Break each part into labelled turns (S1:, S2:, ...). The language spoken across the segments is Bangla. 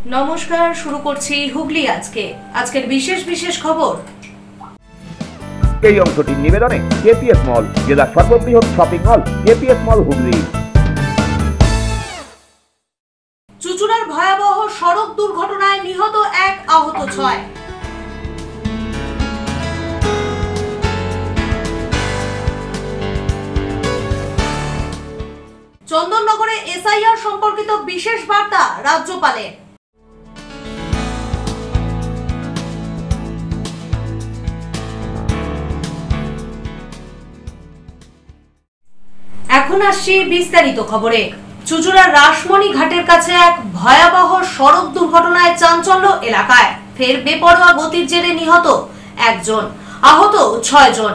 S1: নমস্কার, শুরু করছি হুগলি আজকের বিশেষ খবর।
S2: এই অংশটির নিবেদনে কেপিএস মল, জেলার সর্ববৃহৎ শপিং মল কেপিএস মল হুগলি।
S1: চুঁচুড়ার ভয়াবহ সড়ক দুর্ঘটনায় নিহত 1, আহত 6। চন্দননগরে এসআইআর সম্পর্কিত বিশেষ বার্তা রাজ্যপালের। এখন আসছি বিস্তারিত খবরে। চুঁচুড়ার রাসমণি ঘাটের কাছে এক ভয়াবহ সড়ক দুর্ঘটনায় চাঞ্চল্য এলাকায়। ফের বেপরোয়া গতির জেরে নিহত 1 জন, আহত 6 জন।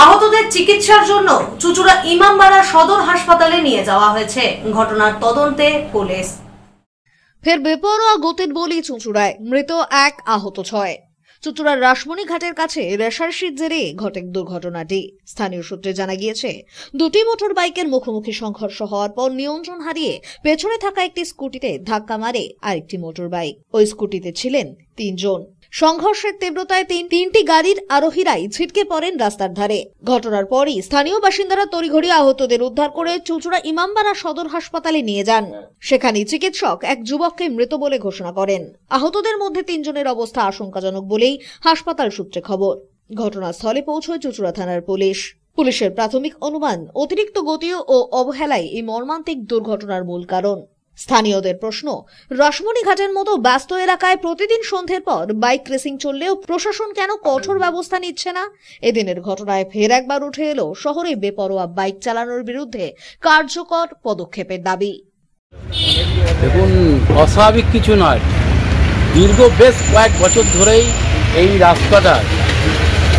S1: আহতদের চিকিৎসার জন্য চুঁচুড়া ইমামবাড়া সদর হাসপাতালে নিয়ে যাওয়া হয়েছে। ঘটনার তদন্তে পুলিশ।
S3: ফের বেপরোয়া গতির বলি চুঁচুড়ায়, মৃত 1, আহত 6। চুঁচুড়ার রাসমণি ঘাটের কাছে রেশারেশির জেরে ঘটে দুর্ঘটনাটি। স্থানীয় সূত্রে জানা গিয়েছে, দুটি মোটর বাইকের মুখোমুখি সংঘর্ষ হওয়ার পর নিয়ন্ত্রণ হারিয়ে পেছনে থাকা একটি স্কুটিতে ধাক্কা মারে আরেকটি মোটর বাইক। ওই স্কুটিতে ছিলেন 3 জন। সংঘর্ষের তীব্রতায় তিনটি গাড়ির আরোহীরাই ছিটকে পড়েন রাস্তার ধারে। ঘটনার পরই স্থানীয় বাসিন্দারা তড়িঘড়ি আহতদের উদ্ধার করে চুঁচুড়া ইমামবাড়া সদর হাসপাতালে নিয়ে যান। সেখানে চিকিৎসক এক যুবককে মৃত বলে ঘোষণা করেন। আহতদের মধ্যে 3 জনের অবস্থা আশঙ্কাজনক বলেই হাসপাতাল সূত্রে খবর। ঘটনাস্থলে পৌঁছয় চুঁচুড়া থানার পুলিশ। পুলিশের প্রাথমিক অনুমান, অতিরিক্ত গতি ও অবহেলাই এই মর্মান্তিক দুর্ঘটনার মূল কারণ। স্থানীয়দের প্রশ্ন, রাসমণি ঘাটের মতো ব্যস্ত এলাকায় প্রতিদিন সন্ধ্যের পর বাইক রেসিং চললেও প্রশাসন কেন কঠোর ব্যবস্থা নিচ্ছে না? এদিনের ঘটনায় ফের একবার উঠে এলো শহরে বেপরোয়া বাইক চালানোর বিরুদ্ধে কার্যকর পদক্ষেপের দাবি।
S4: দেখুন, অস্বাভাবিক কিছু নয়। দীর্ঘ বেশ কয়েক বছর ধরেই এই রাস্তাটা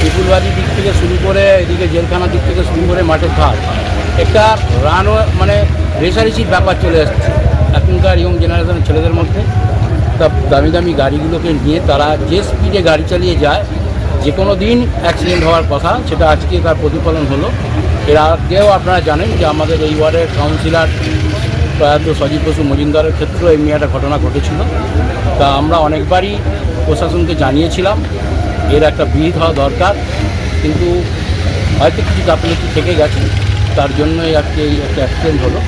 S4: পিপুলবাড়ির দিক থেকে শুরু করে এদিকে জেলখানার দিক থেকে শুরু করে মাঠের ঘাট, একটা মানে রেশারেশির ব্যাপার চলে আসছে এখনকার ইয়ং জেনারেশনের ছেলেদের মধ্যে। তা দামি দামি গাড়িগুলোকে নিয়ে তারা যে স্পিডে গাড়ি চালিয়ে যায়, যে কোনো দিন অ্যাক্সিডেন্ট হওয়ার কথা, সেটা আজকে তার প্রতিফলন হলো। এর আগেও আপনারা জানেন যে আমাদের এই ওয়ার্ডের কাউন্সিলর প্রয়াত সজীব বসু মজুমদারের ক্ষেত্রেও এমনি একটা ঘটনা ঘটেছিল। তা আমরা অনেকবারই প্রশাসনকে জানিয়েছিলাম এর একটা বিহিত হওয়া দরকার, কিন্তু হয়তো কিছু গাফিলতি থেকে গেছে, তার জন্যই আজকে এই একটা অ্যাক্সিডেন্ট হলো।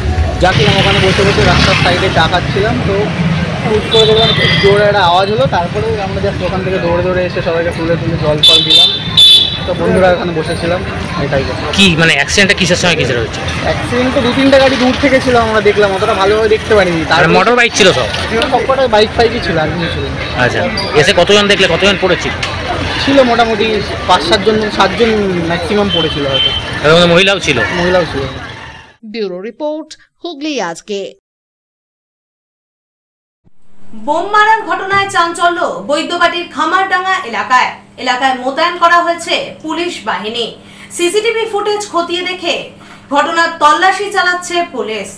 S5: যাকে ওখানে বসে বসে রাস্তার সাইডে চা খাচ্ছিলাম, তো হুট করে দেখলাম খুব জোরে একটা আওয়াজ হলো। তারপরে আমরা জাস্ট ওখান থেকে দৌড়ে এসে সবাইকে তুলে জল ফল দিলাম। তো বন্ধুরা ওখানে বসেছিলাম, এটাই।
S6: কি মানে অ্যাক্সিডেন্টটা কিসের সময় হয়েছে?
S5: অ্যাক্সিডেন্ট তো 2-3টা গাড়ি দূর থেকে ছিল, আমরা দেখলাম, অতটা ভালোভাবে দেখতে পারিনি।
S6: তার মোটর বাইক ছিল সব?
S5: সবকটা বাইক ফাইকই ছিল, আর কিছু ছিল।
S6: আচ্ছা, এসে কতজন দেখলে, কতজন পড়েছিল?
S5: ছিল মোটামুটি 5-7 জন, 7 জন ম্যাক্সিমাম পড়েছিল হয়তো।
S6: মহিলাও ছিল?
S5: মহিলাও ছিল।
S3: ব্যুরো রিপোর্ট, হুগলি আজকে।
S1: বোম মারার ঘটনায় চাঞ্চল্য বৈদ্যবাটির খামারডাঙ্গা এলাকায় মোতায়েন করা হয়েছে পুলিশ বাহিনী। সিসিটিভি ফুটেজ খতিয়ে দেখে ঘটনার তল্লাশি চালাচ্ছে পুলিশ।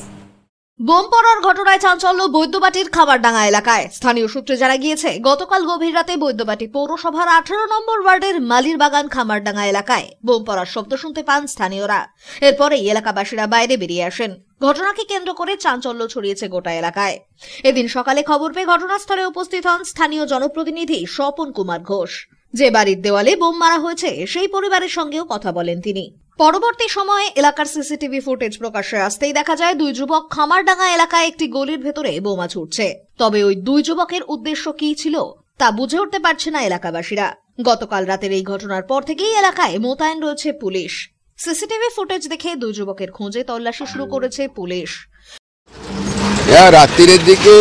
S3: বোম পড়ার ঘটনায় চাঞ্চল্য বৈদ্যবাটির খামারডাঙ্গা এলাকায়। স্থানীয় সূত্রে জানা গিয়েছে, গতকাল গভীর রাতে বৈদ্যবাটি পৌরসভার 18 নম্বর ওয়ার্ডের মালির বাগান খামারডাঙ্গা এলাকায় বোম পড়ার শব্দ শুনতে পান স্থানীয়রা। এরপরেই এলাকাবাসীরা বাইরে বেরিয়ে আসেন। ঘটনাকে কেন্দ্র করে চাঞ্চল্য ছড়িয়েছে গোটা এলাকায়। এদিন সকালে খবর পেয়ে ঘটনাস্থলে উপস্থিত হন স্থানীয় জনপ্রতিনিধি স্বপন কুমার ঘোষ। যে বাড়ির দেওয়ালে বোম মারা হয়েছে সেই পরিবারের সঙ্গেও কথা বলেন তিনি। পরবর্তী সময়ে এলাকার সিসিটিভি ফুটেজ প্রকাশ্যে আসতেই দেখা যায় 2 যুবক খামারডাঙ্গা এলাকায় একটি গলির ভেতরে বোমা ছুটছে। তবে ওই 2 যুবকের উদ্দেশ্য কি ছিল তা বুঝে উঠতে পারছে না এলাকাবাসীরা। গতকাল রাতের এই ঘটনার পর থেকেই এলাকায় মোতায়েন রয়েছে পুলিশ। সিসিটিভি ফুটেজ দেখে 2 যুবকের খোঁজে তল্লাশি শুরু করেছে পুলিশ।
S7: রাত্রির দিকে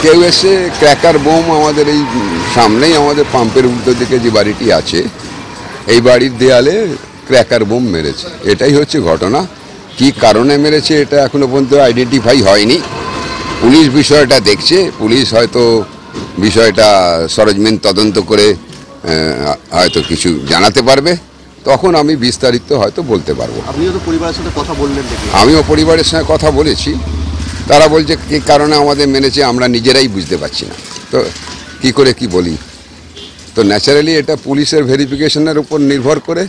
S7: কেউ এসে ক্র্যাকার বোম আমাদের এই সামনেই, আমাদের পাম্পের উল্টো দিকে যে বাড়িটি আছে, এই বাড়ির দেয়ালে ক্র্যাকার বোম মেরেছে। এটাই হচ্ছে ঘটনা। কি কারণে মেরেছে এটা এখনো পর্যন্ত আইডেন্টিফাই হয়নি। পুলিশ বিষয়টা দেখছে, পুলিশ হয়তো বিষয়টা সরেজমিন তদন্ত করে হয়তো কিছু জানাতে পারবে, তখন আমি বিস্তারিত হয়তো বলতে পারবো।
S5: আপনিও তো পরিবারের সাথে কথা বললেন?
S7: আমিও পরিবারের সঙ্গে কথা বলেছি, তারা বলছে কি কারণে আমাদের মেনেছে আমরা নিজেরাই বুঝতে পারছি না, তো কি করে কি বলি। তো ন্যাচারালি এটা পুলিশের ভেরিফিকেশনের উপর নির্ভর করে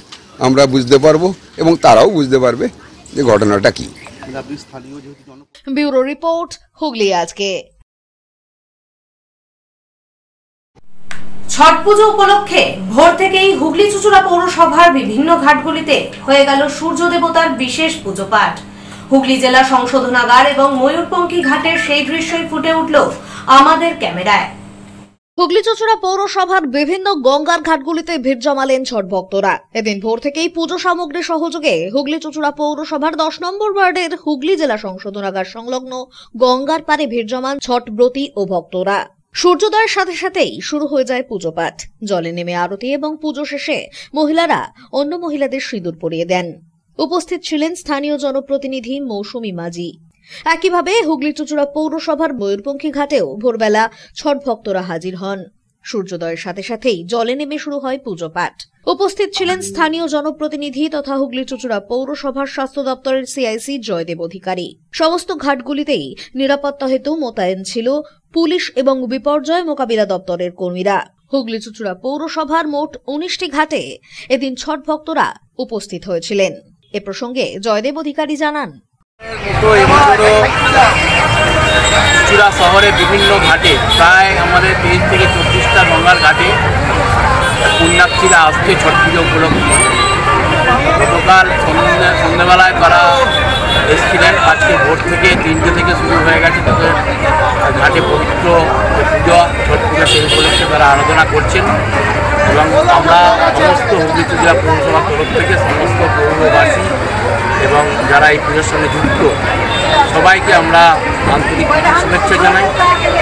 S7: আমরা বুঝতে পারবো এবং তারাও বুঝতে পারবে যে ঘটনাটা কি।
S3: ব্যুরো রিপোর্ট, হুগলি আজকে।
S1: ছট পুজো উপলক্ষে ভোর থেকেই হুগলি চুঁচুড়া পৌরসভার বিভিন্ন ঘাটগুলিতে হয়ে গেল সূর্য দেবতার বিশেষ পুজো পাঠ। হুগলি জেলা সংশোধনাগার এবং ময়ূরপঙ্খী ঘাটের সেই দৃশ্যই ফুটে উঠল আমাদের ক্যামেরায়।
S3: হুগলি চুঁচুড়া পৌরসভার বিভিন্ন গঙ্গার ঘাটগুলিতে ভিড় জমালেন ছট ভক্তরা। এদিন ভোর থেকেই পুজো সামগ্রী সহযোগে হুগলি চুঁচুড়া পৌরসভার 10 নম্বর ওয়ার্ডের হুগলি জেলা সংশোধনাগার সংলগ্ন গঙ্গার পারে ভিড় জমান ছটব্রতী ও ভক্তরা। সূর্যোদয়ের সাথে সাথেই শুরু হয়ে যায় পুজো পাঠ। জলে নেমে আরতি এবং পুজো শেষে মহিলারা অন্য মহিলাদের সিঁদুর পরিয়ে দেন। উপস্থিত ছিলেন স্থানীয় জনপ্রতিনিধি মৌসুমী মাঝি। একইভাবে হুগলি চুঁচুড়া পৌরসভার ময়ূরপঙ্খী ঘাটেও ভোরবেলা ছট ভক্তরা হাজির হন। সূর্যোদয়ের সাথে সাথেই জলে নেমে শুরু হয় পুজো পাঠ। উপস্থিত ছিলেন স্থানীয় জনপ্রতিনিধি তথা হুগলি চুঁচুড়া পৌরসভার স্বাস্থ্য দপ্তরের সিআইসি জয়দেব অধিকারী। সমস্ত ঘাটগুলিতেই নিরাপত্তা হেতু মোতায়েন ছিল পুলিশ এবং বিপর্যয় মোকাবিলা দপ্তরের কর্মীরা। হুগলি চুঁচুড়া পৌরসভার মোট 19টি ঘাটে এদিন ছট ভক্তরা উপস্থিত হয়েছিলেন। এ প্রসঙ্গে জয়দেব অধিকারী জানান,
S4: চুঁচুড়া শহরে বিভিন্ন ঘাটে প্রায় আমাদের 23 থেকে 24টা গঙ্গার ঘাটে পুণ্যার্থীরা আসছে ছট পুজো উপলক্ষে। গতকাল সন্ধ্যেবেলায় তারা এসেছিলেন। আজকে ভোর থেকে 3টে থেকে শুরু হয়ে গেছে তাদের ঘাটে পবিত্র পুজো, ছট পুজো সেই উপলক্ষে তারা আরাধনা করছেন। এবং আমরা সমস্ত হুগলি চুঁচুড়া পৌরসভার তরফ থেকে সমস্ত পৌরবাসী এবং যারা এই পুজোর সঙ্গে যুক্ত সবাইকে আমরা আন্তরিক শুভেচ্ছা জানাই।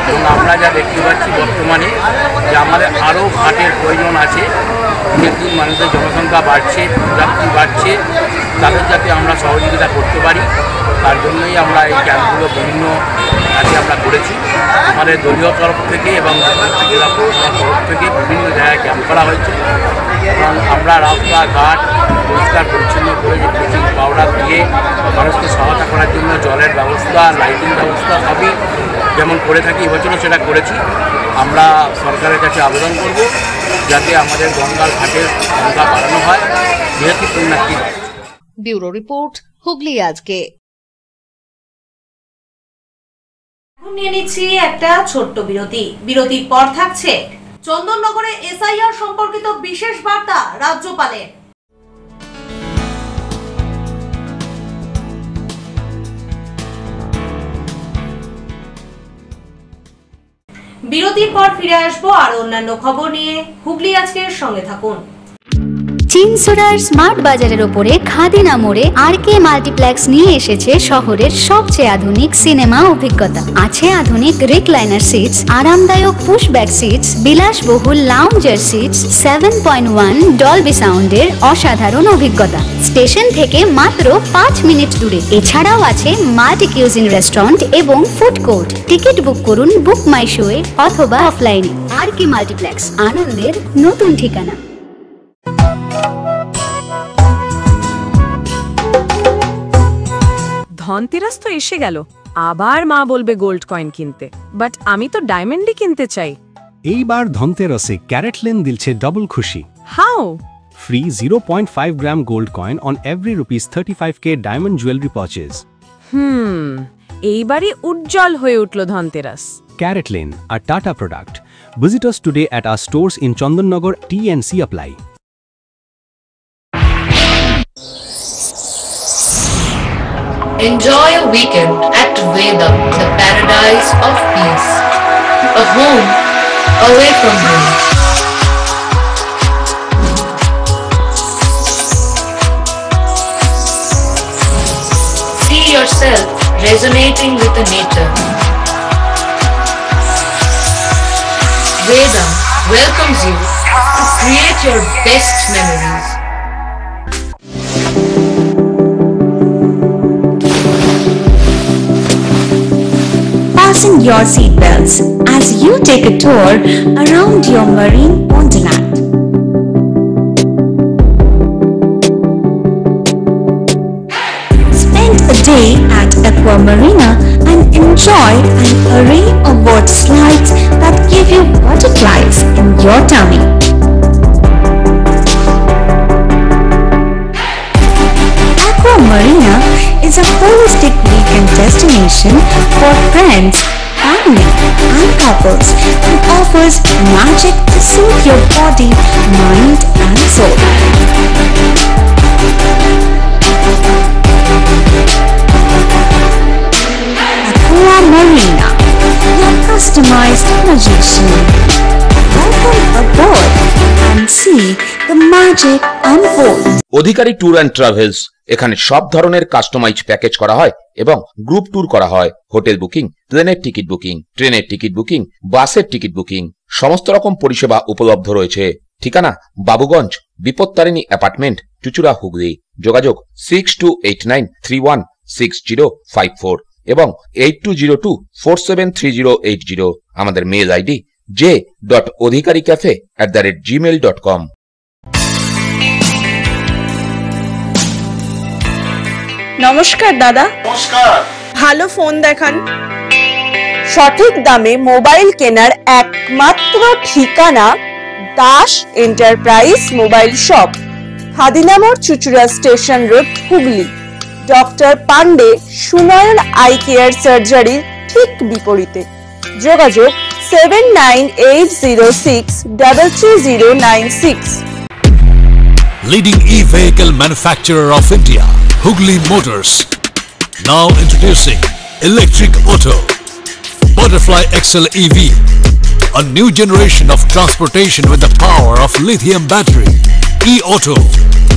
S4: এবং আমরা যা দেখতে পাচ্ছি বর্তমানে যে আমাদের আরও ঘাটের প্রয়োজন আছে। দিনের দিন মানুষের জনসংখ্যা বাড়ছে, যাত্রী বাড়ছে, তাদের যাতে আমরা সহযোগিতা করতে পারি তার জন্যই আমরা এই ক্যাম্পগুলো বিভিন্ন ঘাটে আমরা করেছি। আমাদের দলীয় তরফ থেকে এবং জেলা পৌরসভার তরফ থেকে বিভিন্ন জায়গায় ক্যাম্প করা হয়েছে। এবং আমরা রাস্তাঘাট পরিষ্কার পরিচ্ছন্ন করে যে ব্লিচিং পাউডার দিয়ে মানুষকে সহায়তা করার জন্য জলের ব্যবস্থা, লাইটিং ব্যবস্থা সবই যেমন করে থাকি এবছরও সেটা করেছি। আমরা সরকারের কাছে আবেদন করব যাতে আমাদের গঙ্গার ঘাটের সংখ্যা বাড়ানো হয়, যেহেতু পুণ্যার্থী।
S3: ব্যুরো রিপোর্ট, হুগলি আজকে।
S1: নিয়ে নিচ্ছি একটা ছোট্ট বিরতি। বিরতির পর থাকছে চন্দননগরে এসআইআর সম্পর্কিত বিশেষ বার্তা রাজ্যপালের। বিরতির পর ফিরে আসবো আর অন্যান্য খবর নিয়ে। হুগলি আজকের সঙ্গে থাকুন।
S8: চিনসুরার স্মার্ট বাজারের ওপরে খাদিনা মোড়ে আরকে মাল্টিপ্লেক্স নিয়ে এসেছে শহরের সবচেয়ে আধুনিক সিনেমা অভিজ্ঞতা। আছে আধুনিক রিক্লাইনার সিটস, আরামদায়ক পুশব্যাক সিটস, বিলাসবহুল লাউঞ্জার সিটস, 7.1 ডলবি সাউন্ডের অসাধারণ অভিজ্ঞতা। স্টেশন থেকে মাত্র 5 মিনিট দূরে। এছাড়াও আছে মাল্টি কিউজিন রেস্টুরেন্ট এবং ফুড কোর্ট। টিকিট বুক করুন বুক মাই শোয়ে অথবা অফলাইনে। আরকে মাল্টিপ্লেক্স, আনন্দের নতুন ঠিকানা।
S9: ধনতেরাস তো এসে গেল, আবার মা বলবে গোল্ড কয়েন কিনতে, বাট আমি তো ডায়মন্ডই কিনতে চাই।
S10: এইবার ধনতেরাসে ক্যারেটলেন দিলছে ডবল খুশি।
S9: How?
S10: Free 0.5 gram gold coin on every ₹35K diamond jewellery purchase.
S9: এইবারই উজ্জ্বল হয়ে উঠল Dhanteras.
S10: CaratLane, a Tata product. Visit us today at our stores in Chandannagar. T&C apply.
S11: Enjoy a weekend at Vedam, the paradise of peace. A home away from home. See yourself resonating with the nature. Vedam welcomes you to create your best memories.
S12: Fasten your seatbelts as you take a tour around your marine wonderland. Spend a day at Aqua Marina and enjoy an array of water slides that give you butterflies in your tummy. Aqua Marina is a holistic weekend destination for friends, family, family and couples and offers magic to soothe your body, mind and soul. Aqua Marina, your customized magician. Welcome aboard and see the magic unfold.
S2: Adhikari tour and travels, এখানে সব ধরনের কাস্টমাইজ প্যাকেজ করা হয় এবং গ্রুপ ট্যুর করা হয়। হোটেল বুকিং, প্লেনের টিকিট বুকিং, ট্রেনের টিকিট বুকিং, বাসের টিকিট বুকিং, সমস্ত রকম পরিষেবা উপলব্ধ রয়েছে। ঠিকানা বাবুগঞ্জ, বিপত্তারিণী অ্যাপার্টমেন্ট, চুচুড়া, হুগলি। যোগাযোগ 6289316054 এবং 8202473080। আমাদের মেল আইডি j.odhikaricafe@gmail.com।
S13: নমস্কার দাদা।
S14: নমস্কার।
S13: ভালো ফোন দেখান। সঠিক দামে মোবাইল কেনার একমাত্র ঠিকানা Das enterprise mobile shop, Khadinamor, Chuchura station road, Hooghly. Doctor Pandey Sunayan eye care সার্জারির ঠিক বিপরীতে। যোগাযোগ 7980633096।
S15: Leading e-vehicle manufacturer of India, Hooghly Motors. Now introducing Electric Auto, Butterfly XL EV, a new generation of transportation with the power of lithium battery. E-Auto,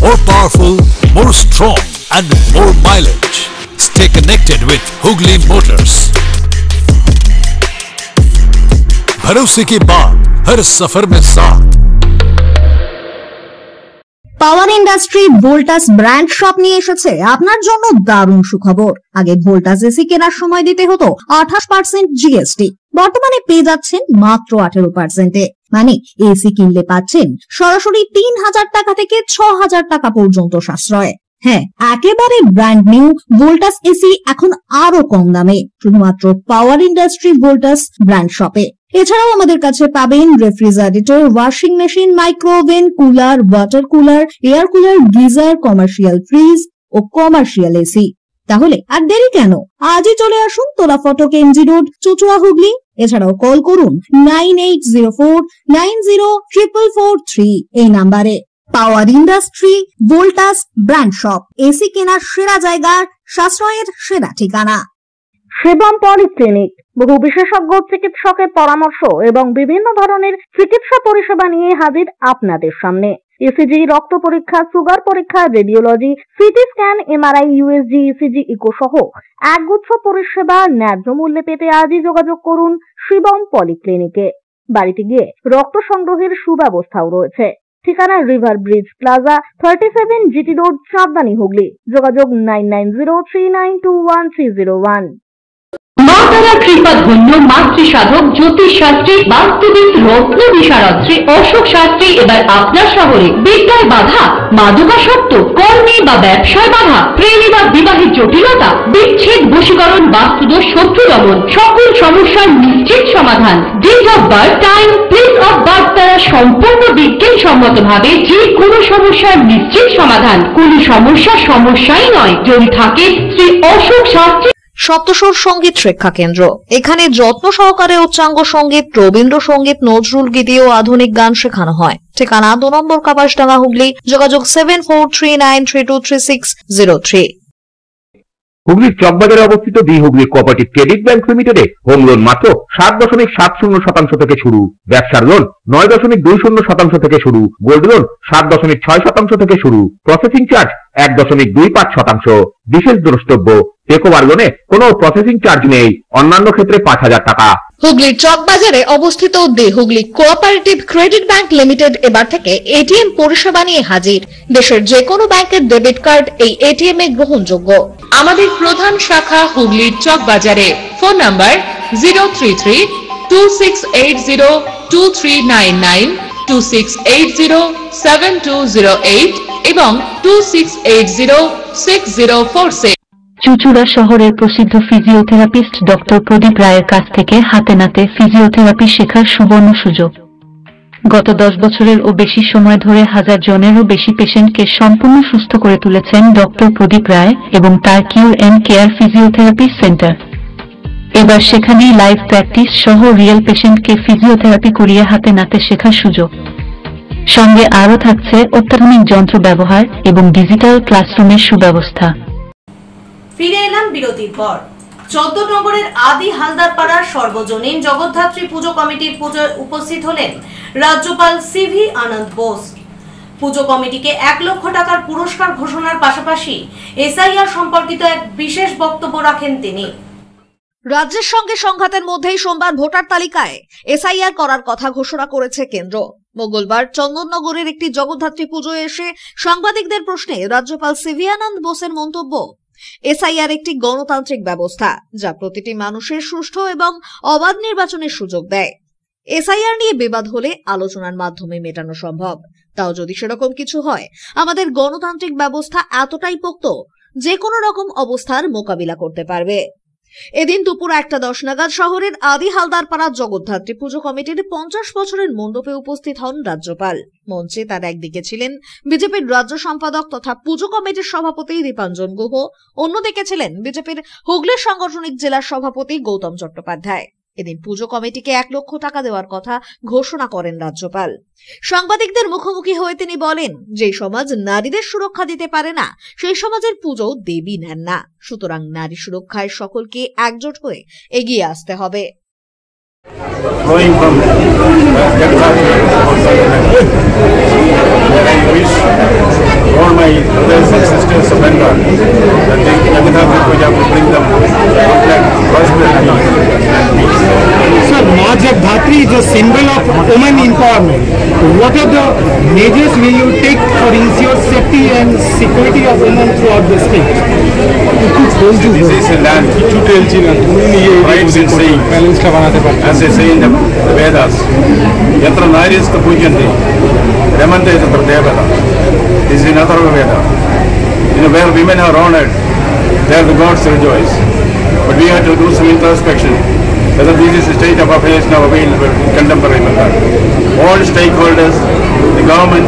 S15: more powerful, more strong and more mileage. Stay connected with Hooghly Motors. भरोसे की बात, हर सफर में साथ।
S3: পাওয়ার ইন্ডাস্ট্রি ভোল্টাস ব্র্যান্ড শপ নিয়ে এসেছে আপনার জন্য দারুণ সুখবর। আগে ভোল্টাস এসি কেনার সময় দিতে হতো 28% জিএসটি, বর্তমানে পেয়ে যাচ্ছেন মাত্র 18%। মানে এসি কিনলে পাচ্ছেন সরাসরি 3000 টাকা থেকে 6000 টাকা পর্যন্ত সাশ্রয়। হ্যাঁ, একেবারে ব্র্যান্ড নিউ ভোল্টাস এসি এখন আরো কম দামে, শুধুমাত্র পাওয়ার ইন্ডাস্ট্রি ভোল্টাস ব্র্যান্ড শপে। এছাড়াও আমাদের কাছে পাবেন refrigerator, washing machine, micro oven, cooler, water cooler, air cooler, geyser, commercial fridge ও কমার্শিয়াল এসি। তাহলে আর দেরি কেন, আজই চলে আসুন তোলা ফটক, এমজি রোড, চুচুড়া, হুগলি। এছাড়াও কল করুন 9804904443 এই নাম্বারে। Power industry Voltas brand shop, AC কেনার সেরা জায়গা, সাশ্রয়ের সেরা ঠিকানা।
S16: শিবম পলিক্লিনিক, বহু বিশেষজ্ঞ চিকিৎসকের পরামর্শ এবং বিভিন্ন ধরনের চিকিৎসা পরিষেবা নিয়ে হাজির আপনাদের সামনে। ইসিজি, রক্ত পরীক্ষা, সুগার পরীক্ষা, radiology, CT scan, MRI, USG, ECG, echo সহ একগুচ্ছ পরিষেবা ন্যায্য মূল্যে পেতে আজই যোগাযোগ করুন শিবম পলিক্লিনিকে। বাড়িতে গিয়ে রক্ত সংগ্রহের সুব্যবস্থাও রয়েছে। ঠিকানা river bridge plaza, 37 GT road, সাবধানী, হুগলি। যোগাযোগ 9903921301।
S17: মা তারা কৃপা ধন্য মাতৃ সাধক, জ্যোতিষ শাস্ত্রী, বাস্তুবিদ, রত্ন বিশারত্রী, অশোক শাস্ত্রী এবার আপনার শহরে। বিদ্যায় বাধা, মাদকাসক্ত, কর্মে বা ব্যবসায় বাধা, প্রেমে বা বিবাহের জটিলতা, বিচ্ছেদ, বশীকরণ, বাস্তুদোষ, শত্রু দমন, সকল সমস্যার নিশ্চিত সমাধান। Date of birth, time, place of birth দ্বারা সম্পূর্ণ বিজ্ঞানসম্মত ভাবে যে কোনো সমস্যার নিশ্চিত সমাধান। কোন সমস্যাই নয় যদি থাকে শ্রী অশোক শাস্ত্রী।
S3: সপ্তস্বর সঙ্গীত শিক্ষা কেন্দ্র, এখানে যত্ন সহকারে উচ্চাঙ্গ সঙ্গীত, রবীন্দ্রসঙ্গীত, নজরুল গীতি ও আধুনিক গান শেখানো হয়। ঠিকানা 2 নম্বর কাপাসডাঙ্গা, হুগলি। যোগাযোগ 7439323603।
S2: হুগলির চকবাজারে অবস্থিত the Hooghly cooperative credit bank লিমিটেডে হোম লোন মাত্র 7.70% থেকে শুরু, ব্যবসার লোন 9.20% থেকে শুরু, গোল্ড লোন 7.6% থেকে শুরু, প্রসেসিং চার্জ 1.25%। বিশেষ দ্রষ্টব্য, টেকওভার লোনে কোনো প্রসেসিং চার্জ নেই, অন্যান্য ক্ষেত্রে 5000 টাকা।
S3: হুগলির চকবাজারে অবস্থিত the Hooghly cooperative credit bank limited এবার থেকে এটিএম পরিষেবা নিয়ে হাজির। দেশের যে কোনো ব্যাংকের ডেবিট কার্ড এই এটিএম এ গ্রহণযোগ্য।
S11: আমাদের প্রধান শাখা হুগলির চকবাজারে। ফোন নাম্বার 033-2680-2399, 2680-7208 এবং 2680-6046।
S18: চুচুড়া শহরের প্রসিদ্ধ ফিজিওথেরাপিস্ট ডক্টর প্রদীপ রায়ের কাছ থেকে হাতে নাতে ফিজিওথেরাপি শেখার সুবর্ণ সুযোগ। গত 10 বছরের ও বেশি সময় ধরে 1000 জনেরও বেশি পেশেন্টকে সম্পূর্ণ সুস্থ করে তুলেছেন ডক্টর প্রদীপ রায় এবং তার কিউর এন্ড কেয়ার ফিজিওথেরাপি সেন্টার। এবার সেখানেই লাইভ প্র্যাকটিস সহ রিয়েল পেশেন্টকে ফিজিওথেরাপি করিয়ে হাতে নাতে শেখার সুযোগ। সঙ্গে আরও থাকছে অত্যাধুনিক যন্ত্র ব্যবহার এবং ডিজিটাল ক্লাসরুমের সুব্যবস্থা।
S1: ফিরে এলাম বিরতির পর। চন্দননগরের আদি হালদার পাড়ার সর্বজনীন জগদ্ধাত্রী পুজো কমিটির পুজোয় উপস্থিত হলেন রাজ্যপাল সিভি আনন্দ বোস। পুজো কমিটিকে 1 লক্ষ টাকার পুরস্কার ঘোষণার পাশাপাশি এসআইআর সম্পর্কিত এক বিশেষ বক্তব্য রাখেন তিনি।
S3: রাজ্যের সঙ্গে সংঘাতের মধ্যেই সোমবার ভোটার তালিকায় এসআইআর করার কথা ঘোষণা করেছে কেন্দ্র। মঙ্গলবার চন্দননগরের একটি জগদ্ধাত্রী পুজোয় এসে সাংবাদিকদের প্রশ্নে রাজ্যপাল সিভি আনন্দ বোসের মন্তব্য, এসআইআর একটি গণতান্ত্রিক ব্যবস্থা যা প্রতিটি মানুষের সুষ্ঠু এবং অবাধ নির্বাচনের সুযোগ দেয়। এসআইআর নিয়ে বিবাদ হলে আলোচনার মাধ্যমে মেটানো সম্ভব। তাও যদি সেরকম কিছু হয়, আমাদের গণতান্ত্রিক ব্যবস্থা এতটাই পোক্ত যে কোনো রকম অবস্থার মোকাবিলা করতে পারবে। এদিন দুপুর 1:10 নাগাদ শহরের আদি হালদারপাড়া জগদ্ধাত্রী পুজো কমিটির 50 বছরের মণ্ডপে উপস্থিত হন রাজ্যপাল। মঞ্চে তার একদিকে ছিলেন বিজেপির রাজ্য সম্পাদক তথা পুজো কমিটির সভাপতি দীপাঞ্জন গুহ, অন্যদিকে ছিলেন বিজেপির হুগলি সাংগঠনিক জেলার সভাপতি গৌতম চট্টোপাধ্যায়। এদিন পুজো কমিটিকে 1 লক্ষ টাকা দেওয়ার কথা ঘোষণা করেন রাজ্যপাল। সাংবাদিকদের মুখোমুখি হয়ে তিনি বলেন, যে সমাজ নারীদের সুরক্ষা দিতে পারে না সেই সমাজের পুজো দেবী নেন না। সুতরাং নারী সুরক্ষায় সকলকে একজোট হয়ে এগিয়ে আসতে হবে।
S14: All my brothers and sisters of Bengal, that the Jagannatha Puja will bring them prosperity and peace.
S19: Sir, Ma Jagdhatri is a symbol of women empowerment. What are the measures will you take for ensure safety and security of women throughout the state?
S14: This is a land, rights and saying, as they say in the Vedas, Yatra Naryasta Pujyanti, Ramante Yatra Devata. This is another Veda. Where women are honored, there the gods rejoice. But we have to do some introspection, whether this is a state of affairs now available in contemporary Bengal. All stakeholders, the government,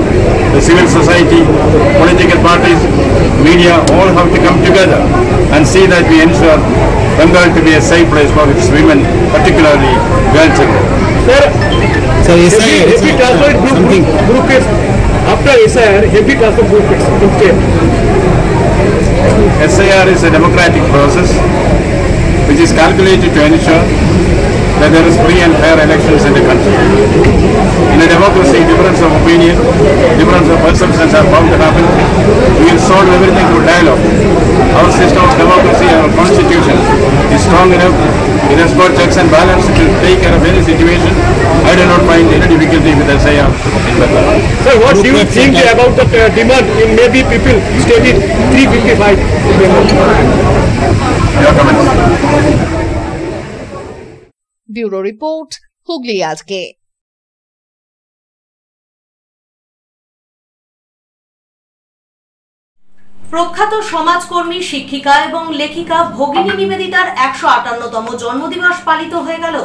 S14: the civil society, political parties, media, all have to come together and see that we ensure Bengal to be a safe place for its women, particularly girl children.
S19: Sir, heavy transport group is after SIR, heavy transport group is instead.
S14: SIR is a democratic process which is calculated to ensure that there is free and fair elections in the country. In a democracy, difference of opinion, difference of perceptions are bound to happen. We will solve everything through dialogue. Our system of democracy, our constitution is strong enough. It has got checks and balances to take care of any situation. I do not find any difficulty with SIR in Bengal.
S19: Sir, what do you think about the demand in maybe people stated 355 in Bengal?
S14: Your comments.
S3: Bureau report, Hooghly আজকে।
S1: প্রখ্যাত সমাজকর্মী, শিক্ষিকা এবং লেখিকা ভগিনী নিবেদিতার 158তম জন্মদিবস পালিত হয়ে গেল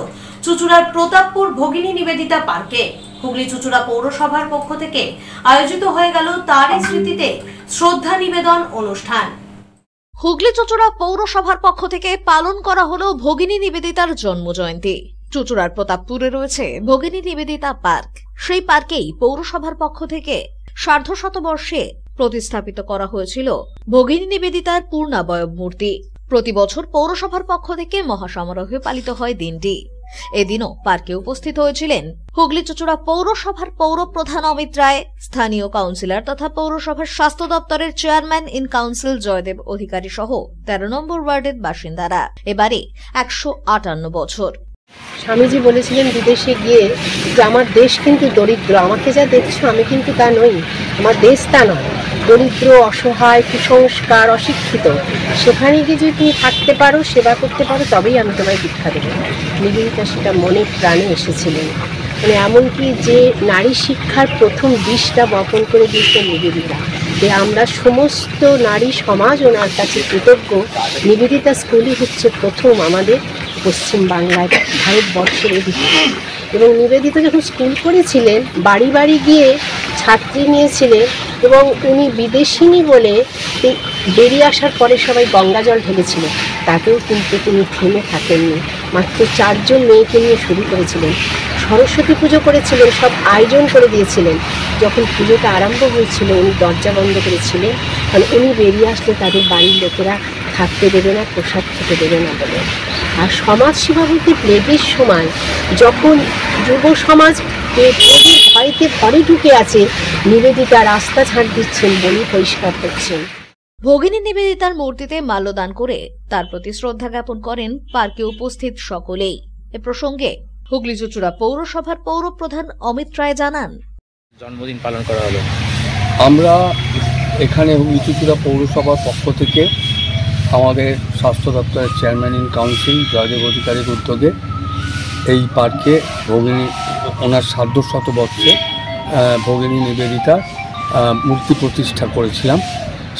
S1: চুঁচুড়ার প্রতাপপুর ভগিনী নিবেদিতা পার্কে। হুগলি চুঁচুড়া পৌরসভার পক্ষ থেকে আয়োজিত হয়ে গেল তারই স্মৃতিতে শ্রদ্ধা নিবেদন অনুষ্ঠান।
S3: হুগলি চুঁচুড়া পৌরসভার পক্ষ থেকে পালন করা হলো ভগিনী নিবেদিতার জন্মজয়ন্তী। চুঁচুড়ার প্রতাপপুরে রয়েছে ভগিনী নিবেদিতা পার্ক। সেই পার্কেই পৌরসভার পক্ষ থেকে সার্ধশতবর্ষে প্রতিস্থাপিত করা হয়েছিল ভগিনী নিবেদিতার পূর্ণাবয়ব মূর্তি। প্রতি বছর পৌরসভার পক্ষ থেকে মহাসমারোহে পালিত হয় দিনটি। এদিনও পার্কে উপস্থিত হয়েছিলেন হুগলি চুঁচুড়া পৌরসভার পৌর প্রধান অমিত রায়, স্থানীয় কাউন্সিলর তথা পৌরসভার স্বাস্থ্য দপ্তরের চেয়ারম্যান ইন কাউন্সিল জয়দেব অধিকারী সহ 13 নম্বর ওয়ার্ডের বাসিন্দারা। এবারে 158 বছর।
S20: স্বামীজি বলেছিলেন বিদেশে গিয়ে যে আমার দেশ কিন্তু দরিদ্র, আমাকে যা দেখছো আমি কিন্তু তা নই, আমার দেশ তা নয়, দরিদ্র, অসহায়, কুসংস্কার, অশিক্ষিত, সেখানে গিয়ে যদি তুমি থাকতে পারো, সেবা করতে পারো, তবেই আমি তোমায় দীক্ষা দেবো। নিবেদিতা সেটা মনে প্রাণে এসেছিলেন। মানে এমনকি যে নারী শিক্ষার প্রথম বীজটা বপন করে দিয়েছেন নিবেদিতা, যে আমরা সমস্ত নারী সমাজ ওনার কাছে কৃতজ্ঞ। নিবেদিতা স্কুলই হচ্ছে প্রথম আমাদের পশ্চিম বাংলায়, ভারতবর্ষের এদিকে। এবং নিবেদিতা যখন স্কুল করেছিলেন, বাড়ি বাড়ি গিয়ে ছাত্রী নিয়েছিলেন এবং উনি বিদেশিনী বলে বেরিয়ে আসার পরে সবাই গঙ্গা জল ঢেলেছিল, তাতেও কিন্তু তিনি থেমে থাকেননি। মাত্র 4 জন মেয়েকে নিয়ে শুরু করেছিলেন, সরস্বতী পুজো করেছিলেন, সব আয়োজন করে দিয়েছিলেন। যখন পুজোটা আরম্ভ হয়েছিল উনি দরজা বন্ধ করেছিলেন, কারণ উনি বেরিয়ে আসলে তাদের বাড়ির লোকেরা থাকতে দেবে না, প্রসাদ খেতে দেবে না বলে। আর সমাজ সেবা বলতে প্লেগের সময় যখন যুব সমাজ প্লেগের ভয়তে ঘরে ঢুকে আছে, নিবেদিতা রাস্তা ঝাড় দিচ্ছেন, বলি পরিষ্কার করছেন।
S3: ভগিনী নিবেদিতার মূর্তিতে মাল্যদান করে তার প্রতি শ্রদ্ধা জ্ঞাপন করেন পার্কে উপস্থিত সকলেই। এ প্রসঙ্গে হুগলি চুঁচুড়া পৌরসভার পৌরপ্রধান অমিত রায় জানান,
S6: জন্মদিন পালন করা হলো।
S21: আমরা এখানে হুগলি চুঁচুড়া পৌরসভার পক্ষ থেকে আমাদের স্বাস্থ্য দপ্তরের চেয়ারম্যান ইন কাউন্সিল জয়দেব অধিকারীর উদ্যোগে এই পার্কে ভগিনী ওনার সার্ধশতবর্ষে ভগিনী নিবেদিতার মূর্তি প্রতিষ্ঠা করেছিলাম।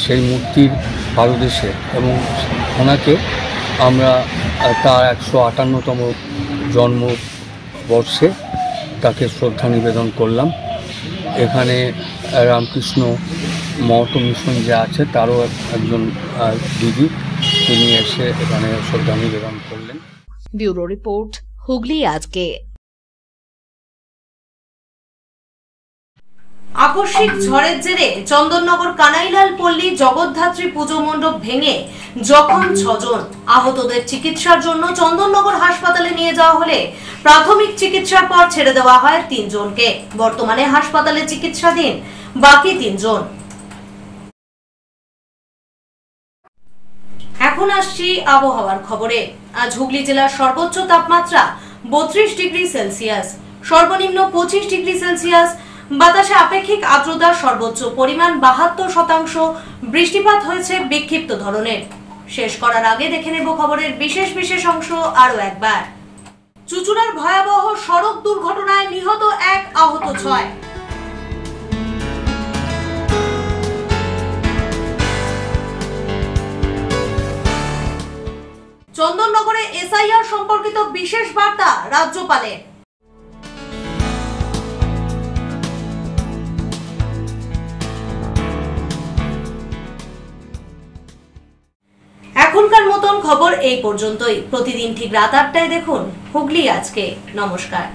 S21: সেই মূর্তির পাদদেশে এবং ওনাকে আমরা তার 158তম জন্মবর্ষে তাকে শ্রদ্ধা নিবেদন করলাম। এখানে রামকৃষ্ণ মঠ মিশন যে আছে তারও একজন দিদি, তিনি এসে এখানে শ্রদ্ধা নিবেদন করলেন।
S3: ব্যুরো রিপোর্ট, হুগলি আজকে।
S1: আকস্মিক ঝড়ের জেরে চন্দননগর কানাইলাল পল্লী জগদ্ধাত্রী পুজো মণ্ডপ ভেঙে জখম 6 জন। আহতদের চিকিৎসার জন্য চন্দননগর হাসপাতালে নিয়ে যাওয়া হলে প্রাথমিক চিকিৎসার পর ছেড়ে দেওয়া হয় 3 জনকে। বর্তমানে হাসপাতালে চিকিৎসাধীন বাকি 3 জন। এখন আসছি আবহাওয়ার খবরে। আজ হুগলি জেলার সর্বোচ্চ তাপমাত্রা 32 ডিগ্রি সেলসিয়াস, সর্বনিম্ন 25 ডিগ্রি সেলসিয়াস। বাতাসে আপেক্ষিক আর্দ্রতার সর্বোচ্চ পরিমাণ 72%। বৃষ্টিপাত হয়েছে বিক্ষিপ্ত ধরনের। শেষ করার আগে দেখে নেব খবরের বিশেষ অংশ আরো একবার। চুঁচুড়ার ভয়াবহ সড়ক দুর্ঘটনায় নিহত 1, আহত 6। চন্দননগরে এসআইআর সম্পর্কিত বিশেষ বার্তা রাজ্যপালের। এখনকার মতন খবর এই পর্যন্তই। প্রতিদিন ঠিক রাত 8টায় দেখুন হুগলি আজকে। নমস্কার।